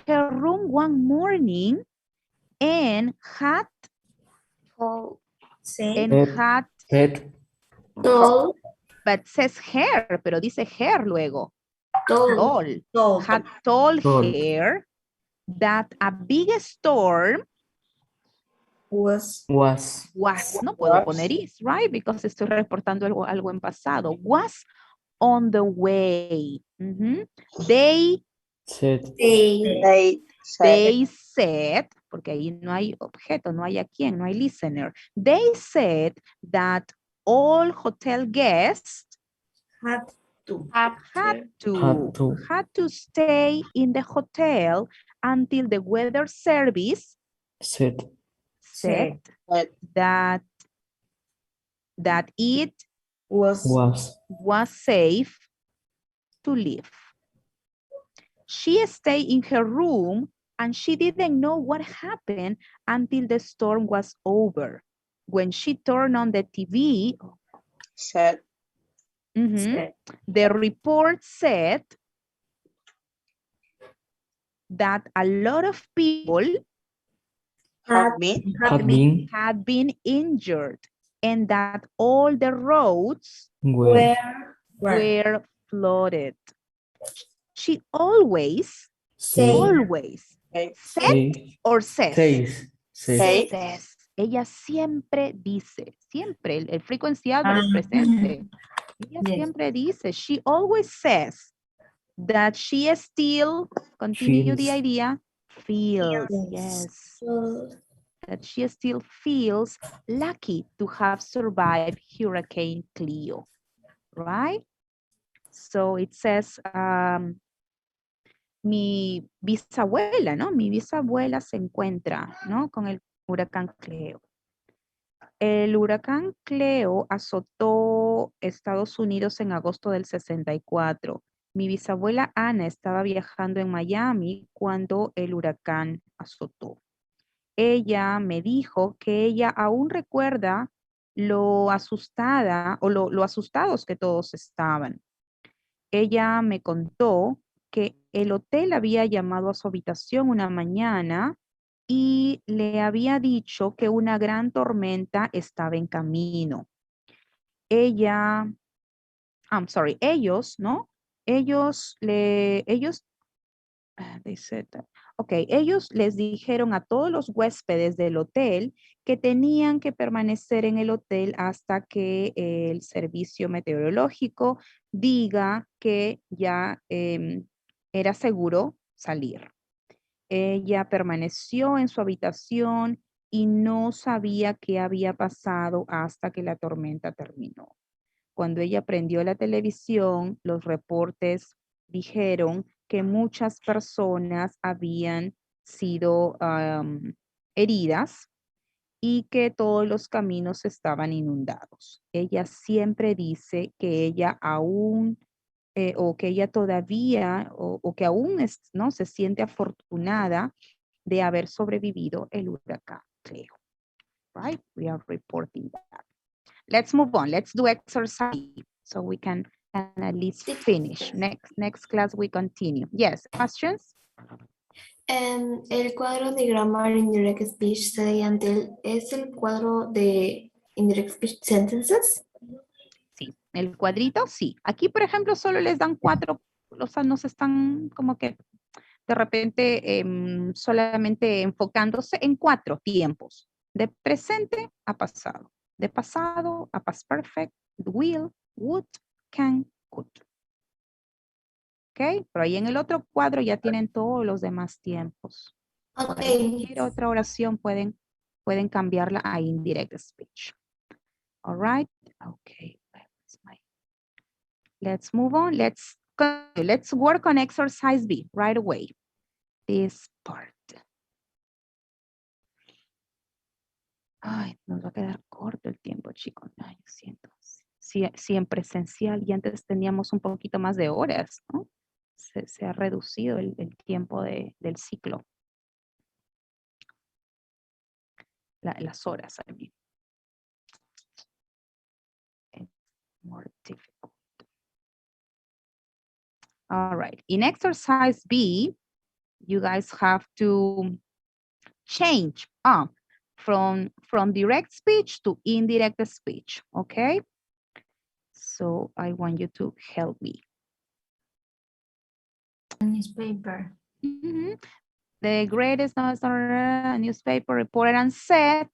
her room one morning and had Told. but says her, pero dice her luego. Had told her that a big storm was, no puedo poner is, right? Because estoy reportando algo en pasado. Was on the way. They said, porque ahí no hay objeto, no hay a quién, no hay listener. They said that all hotel guests had to stay in the hotel until the weather service said that it was safe to leave. She stayed in her room and she didn't know what happened until the storm was over. When she turned on the TV, the report said that a lot of people had been injured and that all the roads were flooded. She always said or says. Ella siempre dice, siempre, el frequency adverb presente. Ella siempre dice, she always says that she still, continue the idea, feels, yes. That she still feels lucky to have survived Hurricane Cleo, right? So it says, mi bisabuela, ¿no? Mi bisabuela se encuentra, ¿no? Con el huracán Cleo. El huracán Cleo azotó Estados Unidos en agosto del 64. Mi bisabuela Ana estaba viajando en Miami cuando el huracán azotó. Ella me dijo que ella aún recuerda lo asustada o lo asustados que todos estaban. Ella me contó que el hotel había llamado a su habitación una mañana y le había dicho que una gran tormenta estaba en camino. Ellos, ¿no? Ellos les dijeron a todos los huéspedes del hotel que tenían que permanecer en el hotel hasta que el servicio meteorológico diga que ya era seguro salir. Ella permaneció en su habitación y no sabía qué había pasado hasta que la tormenta terminó. Cuando ella prendió la televisión, los reportes dijeron que muchas personas habían sido heridas y que todos los caminos estaban inundados. Ella siempre dice que ella aún, o que ella todavía, o que aún ¿no? se siente afortunada de haber sobrevivido el huracán Cleo. Right? We are reporting that. Let's move on. Let's do exercise so we can at least finish. Next class we continue. Yes, questions? El cuadro de grammar indirect speech say until es el cuadro de indirect speech sentences. Sí, el cuadrito, sí. Aquí, por ejemplo, solo les dan 4, o sea, nos están como que de repente solamente enfocándose en 4 tiempos. De presente a pasado. De pasado a past perfect, will, would, can, could. ¿Ok? Pero ahí en el otro cuadro ya tienen todos los demás tiempos. Ok. Cualquier otra oración pueden cambiarla a indirect speech. All right? Okay. Let's move on. Let's work on exercise B right away. This part. Ay, nos va a quedar corto el tiempo, chicos. Ay, lo siento. Sí, en presencial y antes teníamos un poquito más de horas, ¿no? Se ha reducido el tiempo del ciclo. Las horas, I mean. It's more difficult. All right. In exercise B, you guys have to change from direct speech to indirect speech, okay? So I want you to help me. Newspaper. The greatest newspaper reported and said,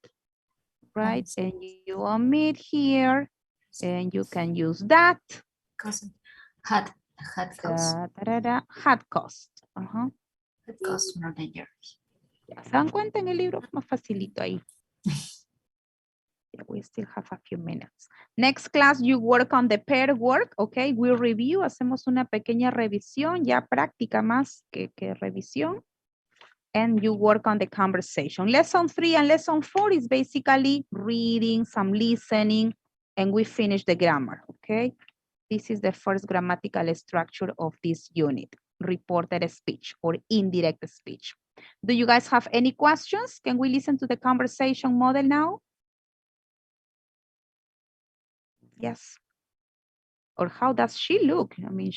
right? And you omit here, and you can use that. Had cost. Had cost. Had cost more than yours. Ya se dan cuenta en el libro, más facilito ahí. We still have a few minutes. Next class, you work on the pair work, okay? We review, hacemos una pequeña revisión, ya práctica más que revisión. And you work on the conversation. Lesson 3 and lesson 4 is basically reading, some listening, and we finish the grammar, okay? This is the first grammatical structure of this unit, reported speech or indirect speech. Do you guys have any questions? Can we listen to the conversation model now? Yes. Or how does she look? I mean,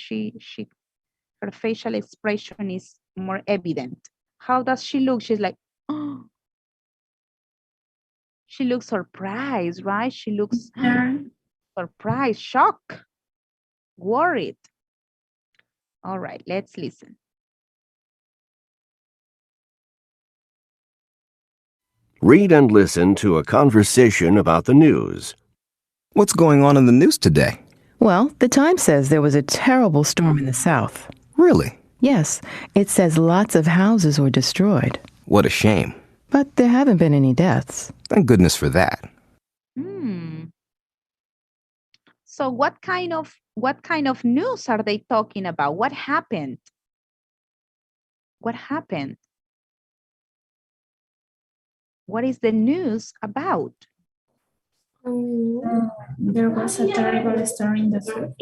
her facial expression is more evident. How does she look? She's like, oh. She looks surprised, right? She looks surprised, shocked, worried. All right, let's listen. Read and listen to a conversation about the news. What's going on in the news today? Well, the Times says there was a terrible storm in the south. Really? Yes, it says lots of houses were destroyed. What a shame. But there haven't been any deaths. Thank goodness for that. So what kind of news are they talking about? What happened? What happened? What is the news about? There was a terrible storm in the south.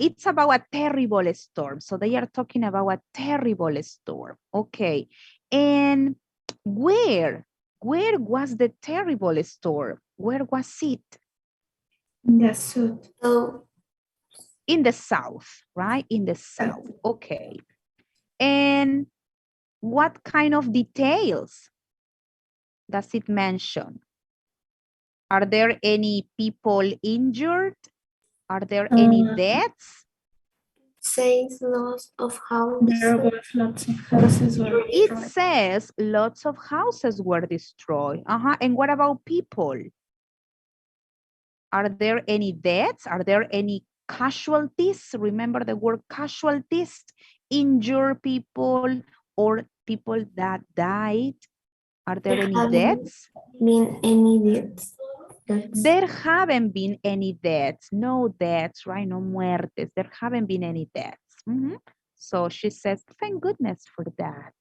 It's about a terrible storm. So they are talking about a terrible storm. Okay. And where was the terrible storm? Where was it? In the south. In the south, right? In the south. Okay. And what kind of details does it mention? Are there any people injured? Are there any deaths? Says lots of houses. There was lots of houses were destroyed. It says lots of houses were destroyed. And what about people? Are there any deaths? Are there any casualties? Remember the word casualties? Injured people or people that died. Are there any deaths? Been any deaths? There haven't been any deaths. No deaths, right? No muertes. There haven't been any deaths. So she says, thank goodness for that.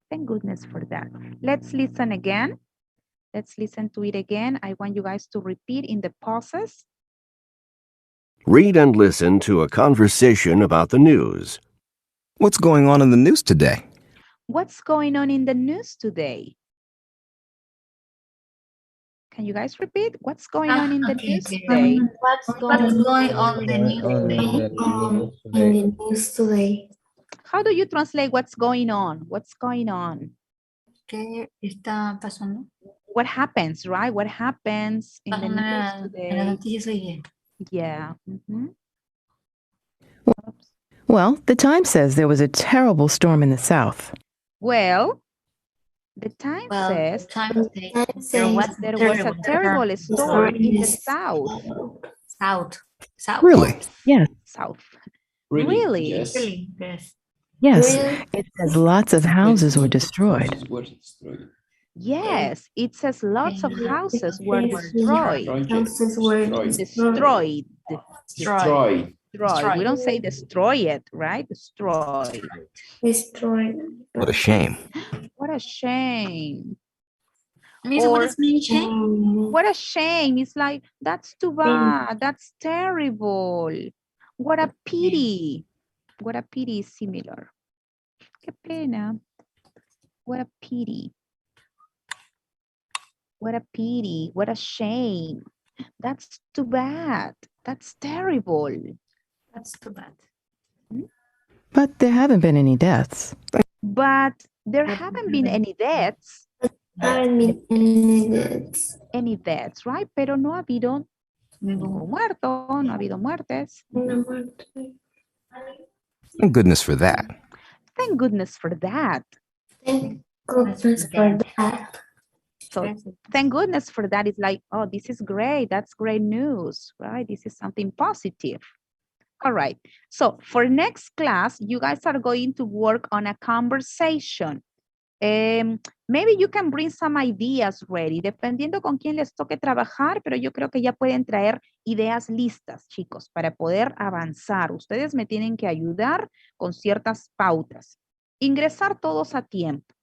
Thank goodness for that. Let's listen again. Let's listen to it again. I want you guys to repeat in the pauses. Read and listen to a conversation about the news. What's going on in the news today? What's going on in the news today? Can you guys repeat? What's going on in the news today? What's going on in the news today? In the news today. How do you translate what's going on? What's going on? ¿Qué está pasando? What happens, right? What happens in the Pasando news en las today? noticias hoy día. Yeah. Mhm. Well, the Times says there was a terrible storm in the south. Well, the Times Well, says Times say there was a terrible storm in the south. South. Really? Yes. South. Really? Yes. Really? Yes. Yes. It says lots of houses were destroyed. Houses were destroyed. Yes, it says lots of houses were Destroyed. destroyed. Destroyed. Destroyed. Destroyed. Destroyed. We don't say destroy it, right? Destroyed. Destroyed. What a shame. What a shame. Miss, what does mean shame? What a shame. It's like, that's too bad. That's terrible. What a pity. What a pity is similar. Qué pena. What a pity. What a pity. What a shame. That's too bad. That's terrible. That's too bad. But there haven't been any deaths. But there haven't been any deaths. Any deaths, right? Pero no ha habido ningún muerto, no ha habido muertes. Thank goodness for that. Thank goodness for that. So thank goodness for that. It's like, oh, this is great. That's great news, right? This is something positive. All right. So for next class, you guys are going to work on a conversation. Maybe you can bring some ideas ready, dependiendo con quién les toque trabajar, pero yo creo que ya pueden traer ideas listas, chicos, para poder avanzar. Ustedes me tienen que ayudar con ciertas pautas. Ingresar todos a tiempo.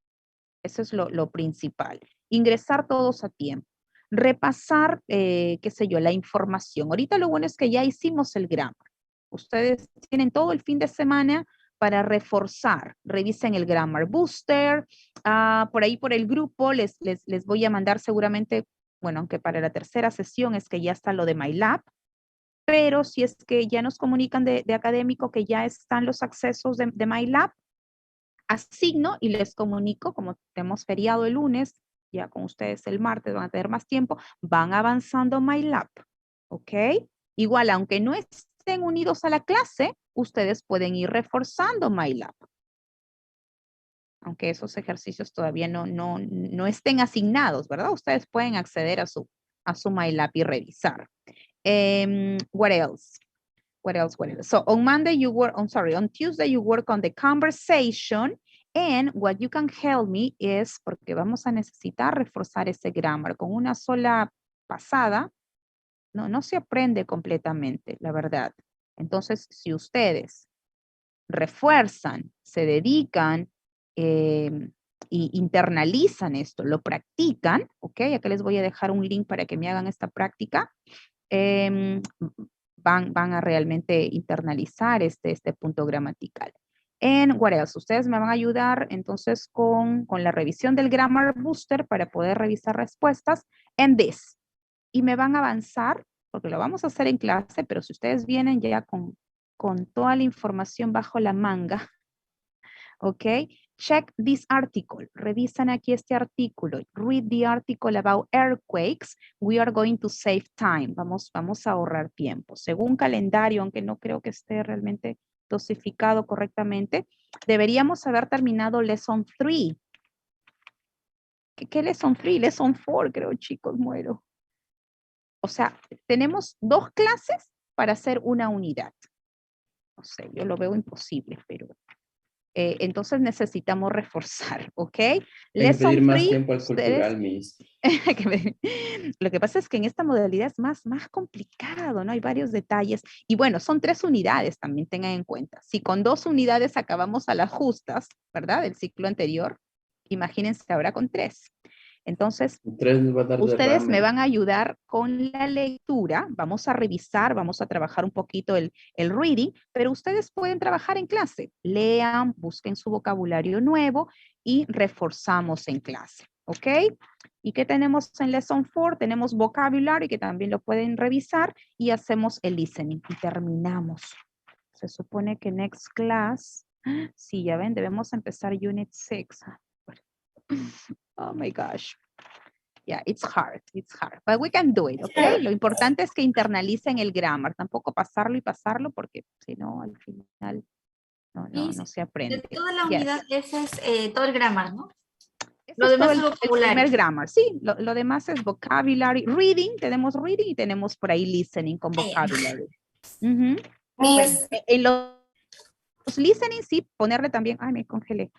Eso es lo principal. Ingresar todos a tiempo. Repasar, qué sé yo, la información. Ahorita lo bueno es que ya hicimos el grammar. Ustedes tienen todo el fin de semana para reforzar. Revisen el Grammar Booster. Por ahí por el grupo les voy a mandar seguramente, bueno, aunque para la tercera sesión es que ya está lo de MyLab, pero si es que ya nos comunican de académico que ya están los accesos de MyLab, asigno y les comunico, como tenemos feriado el lunes, ya con ustedes el martes van a tener más tiempo, van avanzando MyLab, ¿ok? Igual, aunque no estén unidos a la clase, ustedes pueden ir reforzando MyLab. Aunque esos ejercicios todavía no estén asignados, ¿verdad? Ustedes pueden acceder a su MyLab y revisar. What else? What else? So on Monday on Tuesday you work on the conversation, and what you can help me is, porque vamos a necesitar reforzar ese grammar. Con una sola pasada, no se aprende completamente, la verdad. Entonces, si ustedes refuerzan, se dedican y internalizan esto, lo practican, ¿ok? Acá les voy a dejar un link para que me hagan esta práctica. Van a realmente internalizar este punto gramatical. And what else? Ustedes me van a ayudar entonces con la revisión del Grammar Booster para poder revisar respuestas. And this. Y me van a avanzar, porque lo vamos a hacer en clase, pero si ustedes vienen ya con toda la información bajo la manga, ¿ok? Check this article. Revisan aquí este artículo. Read the article about earthquakes. We are going to save time. Vamos a ahorrar tiempo. Según calendario, aunque no creo que esté realmente dosificado correctamente, deberíamos haber terminado Lesson 3. ¿Qué Lesson 3? Lesson 4, creo, chicos, muero. O sea, tenemos 2 clases para hacer una unidad. No sé, yo lo veo imposible, pero entonces necesitamos reforzar, ¿ok? Hay que pedir más tiempo al ustedes, cultural, Miss. Lo que pasa es que en esta modalidad es más complicado, ¿no? Hay varios detalles. Y bueno, son 3 unidades, también tengan en cuenta. Si con 2 unidades acabamos a las justas, ¿verdad? Del ciclo anterior, imagínense ahora con 3. Entonces, ustedes me van a ayudar con la lectura, vamos a revisar, vamos a trabajar un poquito el reading, pero ustedes pueden trabajar en clase. Lean, busquen su vocabulario nuevo y reforzamos en clase, ¿ok? ¿Y qué tenemos en Lesson 4? Tenemos vocabulario que también lo pueden revisar y hacemos el listening y terminamos. Se supone que next class Sí, ya ven, debemos empezar Unit 6. Oh my gosh. Yeah, it's hard, but we can do it, ¿ok? Lo importante es que internalicen el grammar, tampoco pasarlo y pasarlo porque si no, al final no se aprende. De toda la Yes. unidad, ese es todo el grammar, ¿no? Ese Lo es demás todo es el vocabulario. primer grammar, sí, lo demás es vocabulary, reading, tenemos reading y tenemos por ahí listening con vocabulary. Ujú. Bueno, en los listening sí, ponerle también, ay, me congelé.